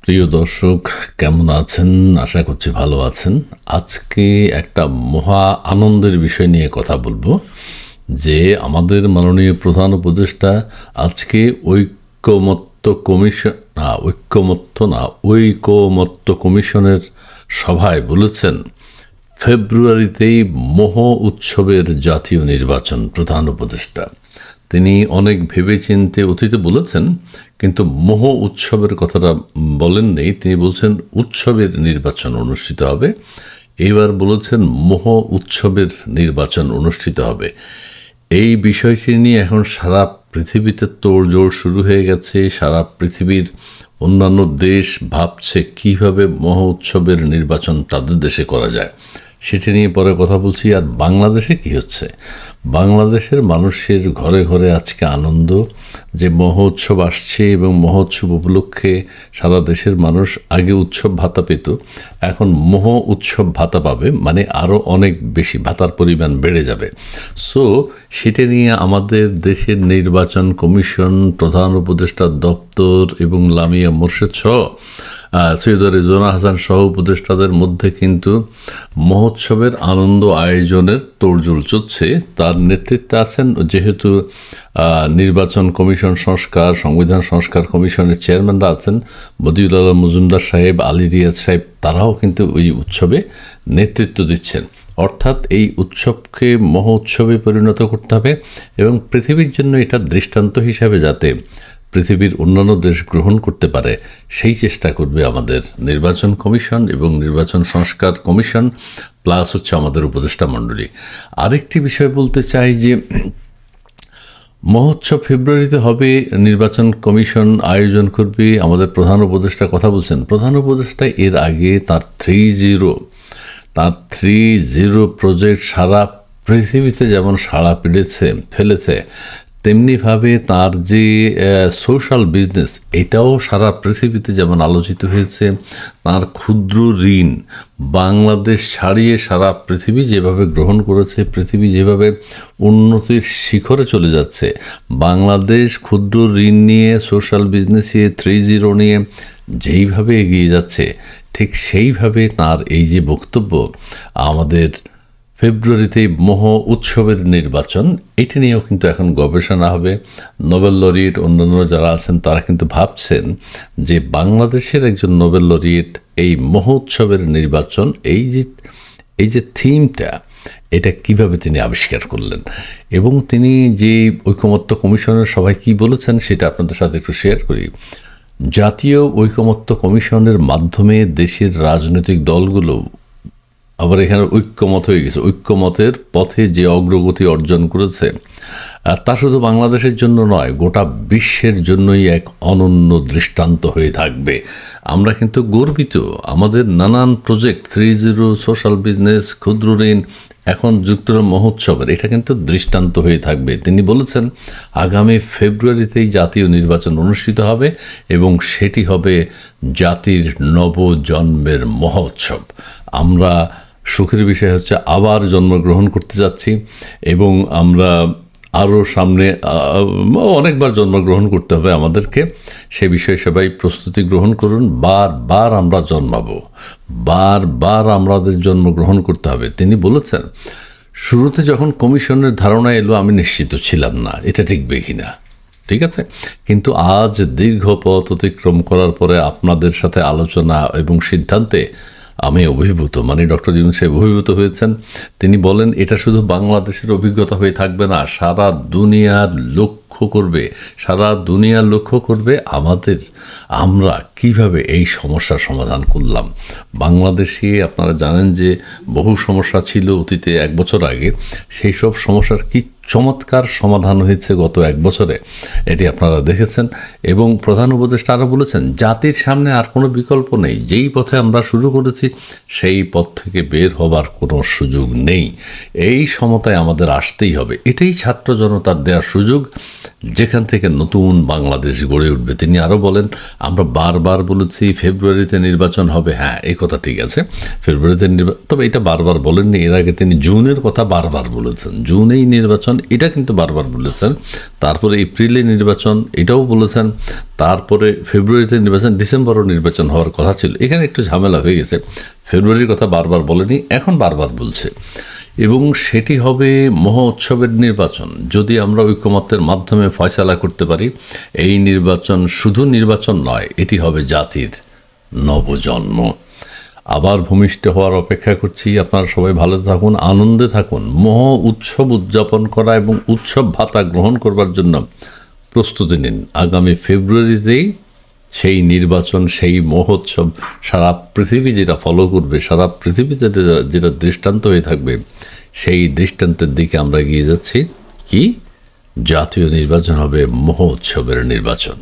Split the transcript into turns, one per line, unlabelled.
প্রিয় দর্শক, কেমন আছেন? আশা করছি ভালো আছেন। আজকে একটা মহা আনন্দের বিষয় নিয়ে কথা বলবো যে আমাদের মাননীয় প্রধান উপদেষ্টা আজকে ঐকমত্য কমিশনের সভায় বলেছেন ফেব্রুয়ারিতেই মোহ উৎসবের জাতীয় নির্বাচন। প্রধান উপদেষ্টা তিনি অনেক ভেবেচিন্তে অতীতে বলেছেন, কিন্তু মোহ উৎসবের কথাটা বলেননি। তিনি বলছেন উৎসবের নির্বাচন অনুষ্ঠিত হবে। এইবার বলেছেন মোহ উৎসবের নির্বাচন অনুষ্ঠিত হবে। এই বিষয়টি নিয়ে এখন সারা পৃথিবীতে তোড়জোড় শুরু হয়ে গেছে। সারা পৃথিবীর অন্যান্য দেশ ভাবছে কিভাবে মোহ উৎসবের নির্বাচন তাদের দেশে করা যায়, সেটি নিয়ে পরে কথা বলছি। আর বাংলাদেশে কি হচ্ছে? বাংলাদেশের মানুষের ঘরে ঘরে আজকে আনন্দ যে মহোৎসব আসছে, এবং মহোৎসব উপলক্ষে সারা দেশের মানুষ আগে উৎসব ভাতা পেত, এখন মোহ উৎসব ভাতা পাবে, মানে আরও অনেক বেশি ভাতার পরিমাণ বেড়ে যাবে। সো সেটা নিয়ে আমাদের দেশের নির্বাচন কমিশন, প্রধান উপদেষ্টা দপ্তর এবং লামিয়া মোর্শেদ সহ সৈয়দ রেজওয়ানা হাসান সহ উপদেষ্টাদের মধ্যে কিন্তু মহোৎসবের আনন্দ আয়োজনের তোড়জোড় চলছে। তার নেতৃত্বে আছেন, যেহেতু নির্বাচন কমিশন সংস্কার, সংবিধান সংস্কার কমিশনের চেয়ারম্যানরা আছেন, বদিউল আলম মজুমদার সাহেব, আলী রিয়াজ সাহেব, তারাও কিন্তু ওই উৎসবে নেতৃত্ব দিচ্ছেন। অর্থাৎ এই উৎসবকে মহোৎসবে পরিণত করতে হবে এবং পৃথিবীর জন্য এটা দৃষ্টান্ত হিসাবে যাতে পৃথিবীর অন্যান্য দেশ গ্রহণ করতে পারে, সেই চেষ্টা করবে আমাদের নির্বাচন কমিশন এবং নির্বাচন সংস্কার কমিশন, প্লাস হচ্ছে আমাদের উপদেষ্টা মণ্ডলী। আরেকটি বিষয় বলতে চাই যে মহোৎসব ফেব্রুয়ারিতে হবে, নির্বাচন কমিশন আয়োজন করবে, আমাদের প্রধান উপদেষ্টা কথা বলছেন। প্রধান উপদেষ্টা এর আগে তার 3-0 প্রজেক্ট সারা পৃথিবীতে যেমন সাড়া ফেলেছে, তেমনিভাবে তার যে সোশ্যাল বিজনেস, এটাও সারা পৃথিবীতে যেমন আলোচিত হয়েছে। তার ক্ষুদ্র ঋণ বাংলাদেশ ছাড়িয়ে সারা পৃথিবী যেভাবে গ্রহণ করেছে, পৃথিবী যেভাবে উন্নতির শিখরে চলে যাচ্ছে, বাংলাদেশ ক্ষুদ্র ঋণ নিয়ে, সোশ্যাল বিজনেসে 3-0 নিয়ে যেইভাবে এগিয়ে যাচ্ছে, ঠিক সেইভাবে তার এই যে বক্তব্য আমাদের ফেব্রুয়ারিতে মোহ উৎসবের নির্বাচন, এটি নিয়েও কিন্তু এখন গবেষণা হবে। নোবেল লরিয়েট অন্যান্য যারা আছেন তারা কিন্তু ভাবছেন যে বাংলাদেশের একজন নোবেল লরিয়েট এই মোহ উৎসবের নির্বাচন, এই যে থিমটা, এটা কিভাবে তিনি আবিষ্কার করলেন, এবং তিনি যে ঐকমত্য কমিশনের সবাই কি বলেছেন সেটা আপনাদের সাথে একটু শেয়ার করি। জাতীয় ঐকমত্য কমিশনের মাধ্যমে দেশের রাজনৈতিক দলগুলো আবার এখানে ঐক্যমত হয়ে গেছে। ঐক্যমতের পথে যে অগ্রগতি অর্জন করেছে, তা শুধু বাংলাদেশের জন্য নয়, গোটা বিশ্বের জন্যই এক অনন্য দৃষ্টান্ত হয়ে থাকবে। আমরা কিন্তু গর্বিত। আমাদের নানান প্রজেক্ট, 3-0, সোশ্যাল বিজনেস, ক্ষুদ্র ঋণ, এখন যুক্ত মহোৎসবের, এটা কিন্তু দৃষ্টান্ত হয়ে থাকবে। তিনি বলেছেন আগামী ফেব্রুয়ারিতেই জাতীয় নির্বাচন অনুষ্ঠিত হবে এবং সেটি হবে জাতির নবজন্মের মহোৎসব। আমরা সুখের বিষয় হচ্ছে আবার জন্মগ্রহণ করতে যাচ্ছি, এবং আমরা আরও সামনে অনেকবার জন্মগ্রহণ করতে হবে আমাদেরকে। সে বিষয়ে সবাই প্রস্তুতি গ্রহণ করুন। বারবার আমরা জন্মাবো, বারবার আমাদের জন্মগ্রহণ করতে হবে। তিনি বলেছেন, শুরুতে যখন কমিশনের ধারণা এলো আমি নিশ্চিত ছিলাম না এটা টিকবে কিনা, ঠিক আছে, কিন্তু আজ দীর্ঘ পথ অতিক্রম করার পরে আপনাদের সাথে আলোচনা এবং সিদ্ধান্তে আমি অভিভূত, মানে ডক্টর ইউনূস সাহেব অভিভূত হয়েছেন। তিনি বলেন এটা শুধু বাংলাদেশের অভিজ্ঞতা হয়ে থাকবে না, সারা দুনিয়ার লক্ষ্য করবে আমরা কিভাবে এই সমস্যার সমাধান করলাম। বাংলাদেশে আপনারা জানেন যে বহু সমস্যা ছিল অতীতে, 1 বছর আগে। সেই সব সমস্যার কি চমৎকার সমাধান হয়েছে গত 1 বছরে, এটি আপনারা দেখেছেন। এবং প্রধান উপদেষ্টা আরও বলেছেন জাতির সামনে আর কোনো বিকল্প নেই, যেই পথে আমরা শুরু করেছি সেই পথ থেকে বের হবার কোনো সুযোগ নেই। এই সমতায় আমাদের আসতেই হবে, এটাই ছাত্র জনতার দেওয়ার সুযোগ। যেখান থেকে নতুন বাংলাদেশ গড়ে উঠবে। তিনি আরও বলেন, আমরা বারবার বলেছি ফেব্রুয়ারিতে নির্বাচন হবে। হ্যাঁ, এই কথা ঠিক আছে, ফেব্রুয়ারিতে তবে এটা বারবার বলেননি। এর আগে তিনি জুনের কথা বারবার বলেছেন, জুনেই নির্বাচন এটা কিন্তু বারবার বলেছেন। তারপরে এপ্রিলে নির্বাচন এটাও বলেছেন। তারপরে ফেব্রুয়ারিতে নির্বাচন, ডিসেম্বরও নির্বাচন হওয়ার কথা ছিল। এখানে একটু ঝামেলা হয়ে গেছে, ফেব্রুয়ারির কথা বারবার বলেনি, এখন বারবার বলছে। এবং সেটি হবে মহোৎসবের নির্বাচন যদি আমরা ঐকমত্যের মাধ্যমে ফয়সালা করতে পারি। এই নির্বাচন শুধু নির্বাচন নয়, এটি হবে জাতির নবজন্ম। আবার ভূমিষ্ঠ হওয়ার অপেক্ষা করছি। আপনারা সবাই ভালো থাকুন, আনন্দে থাকুন। মহা উৎসব উদযাপন করা এবং উৎসব ভাতা গ্রহণ করবার জন্য প্রস্তুতি নিন। আগামী ফেব্রুয়ারিতেই সেই নির্বাচন, সেই মহোৎসব সারা পৃথিবী যেটা ফলো করবে, সারা পৃথিবীতে যেটা দৃষ্টান্ত হয়ে থাকবে, সেই দৃষ্টান্তের দিকে আমরা এগিয়ে যাচ্ছি। কি জাতীয় নির্বাচন হবে মহোৎসবের নির্বাচন।